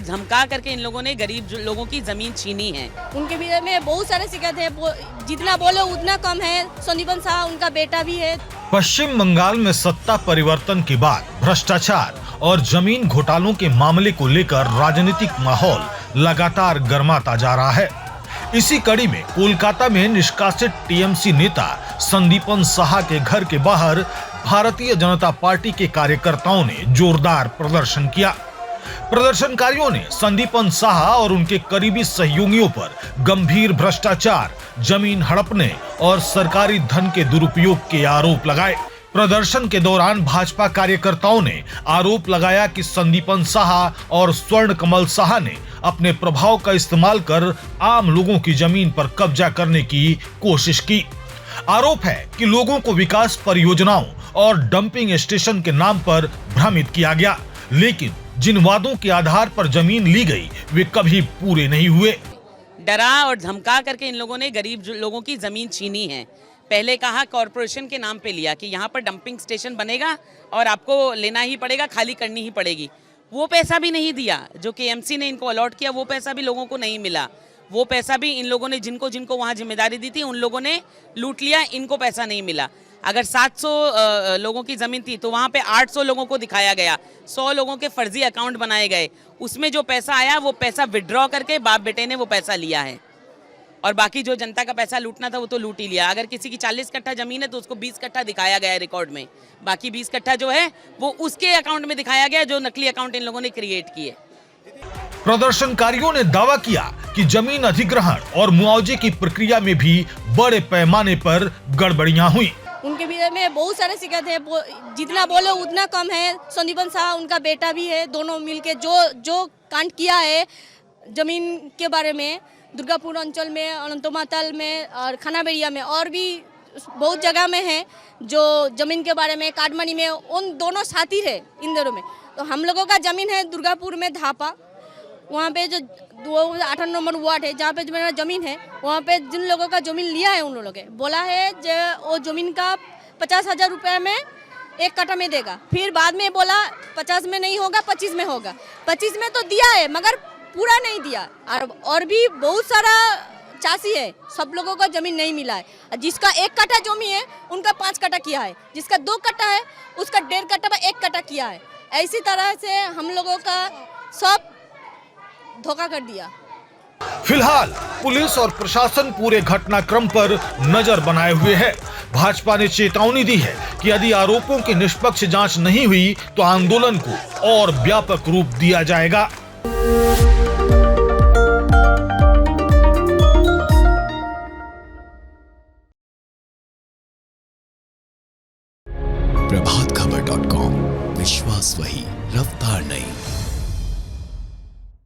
धमका करके इन लोगों ने गरीब लोगों की जमीन छीनी है। उनके विषय में बहुत सारे शिकायत है, जितना बोले उतना कम है। संदीपन शाह उनका बेटा भी है। पश्चिम बंगाल में सत्ता परिवर्तन के बाद भ्रष्टाचार और जमीन घोटालों के मामले को लेकर राजनीतिक माहौल लगातार गर्माता जा रहा है। इसी कड़ी में कोलकाता में निष्कासित टीएमसी नेता संदीपन साहा के घर के बाहर भारतीय जनता पार्टी के कार्यकर्ताओं ने जोरदार प्रदर्शन किया। प्रदर्शनकारियों ने संदीपन साहा और उनके करीबी सहयोगियों पर गंभीर भ्रष्टाचार, जमीन हड़पने और सरकारी धन के दुरुपयोग के आरोप लगाए। प्रदर्शन के दौरान भाजपा कार्यकर्ताओं ने आरोप लगाया कि संदीपन साहा और स्वर्ण कमल साहा ने अपने प्रभाव का इस्तेमाल कर आम लोगों की जमीन पर कब्जा करने की कोशिश की। आरोप है कि लोगों को विकास परियोजनाओं और डंपिंग स्टेशन के नाम पर भ्रमित किया गया, लेकिन जिन वादों के आधार पर जमीन ली गई वे कभी पूरे नहीं हुए। डरा और धमका करके इन लोगों ने गरीब लोगों की जमीन छीनी है। पहले कहा कॉरपोरेशन के नाम पे लिया कि यहाँ पर डंपिंग स्टेशन बनेगा और आपको लेना ही पड़ेगा, खाली करनी ही पड़ेगी। वो पैसा भी नहीं दिया जो केएमसी ने इनको अलॉट किया, वो पैसा भी लोगों को नहीं मिला। वो पैसा भी इन लोगों ने जिनको जिनको वहाँ जिम्मेदारी दी थी उन लोगों ने लूट लिया, इनको पैसा नहीं मिला। अगर 700 लोगों की ज़मीन थी तो वहाँ पे 800 लोगों को दिखाया गया, 100 लोगों के फर्जी अकाउंट बनाए गए। उसमें जो पैसा आया वो पैसा विड्रॉ करके बाप बेटे ने वो पैसा लिया है और बाकी जो जनता का पैसा लूटना था वो तो लूट ही लिया। अगर किसी की 40 कट्ठा जमीन है तो उसको 20 कट्ठा दिखाया गया है रिकॉर्ड में, बाकी 20 कट्ठा जो है वो उसके अकाउंट में दिखाया गया जो नकली अकाउंट इन लोगों ने क्रिएट किए। प्रदर्शनकारियों ने दावा किया कि जमीन अधिग्रहण और मुआवजे की प्रक्रिया में भी बड़े पैमाने पर गड़बड़ियां हुई। उनके विषय में बहुत सारे शिकायत है, जितना बोले उतना कम है। संदीपन शाह उनका बेटा भी है। दोनों मिलके जो कांड किया है जमीन के बारे में, दुर्गापुर अंचल में, अनंतमाताल में और खानाबेड़िया में और भी बहुत जगह में है जो जमीन के बारे में, काटमनी में, उन दोनों साथी है इन दोनों में। तो हम लोगों का जमीन है दुर्गापुर में धापा, वहाँ पे जो 8 नंबर वार्ड है जहाँ पे जो मेरा जमीन है, वहाँ पे जिन लोगों का जमीन लिया है उन लोगों ने बोला है जो वो जमीन का 50,000 रुपये में 1 कट्ठा में देगा। फिर बाद में बोला 50 में नहीं होगा, 25 में होगा। 25 में तो दिया है मगर पूरा नहीं दिया। और भी बहुत सारा चासी है, सब लोगों को जमीन नहीं मिला है। जिसका 1 कट्ठा जमीन है उनका 5 कट्ठा किया है, जिसका 2 कट्ठा है उसका 1.5 कट्ठा में 1 कट्ठा किया है। ऐसी तरह से हम लोगों का सब धोखा कर दिया। फिलहाल पुलिस और प्रशासन पूरे घटनाक्रम पर नजर बनाए हुए है। भाजपा ने चेतावनी दी है कि यदि आरोपों की निष्पक्ष जांच नहीं हुई तो आंदोलन को और व्यापक रूप दिया जाएगा। प्रभातखबर.com, विश्वास वही, रफ्तार नहीं।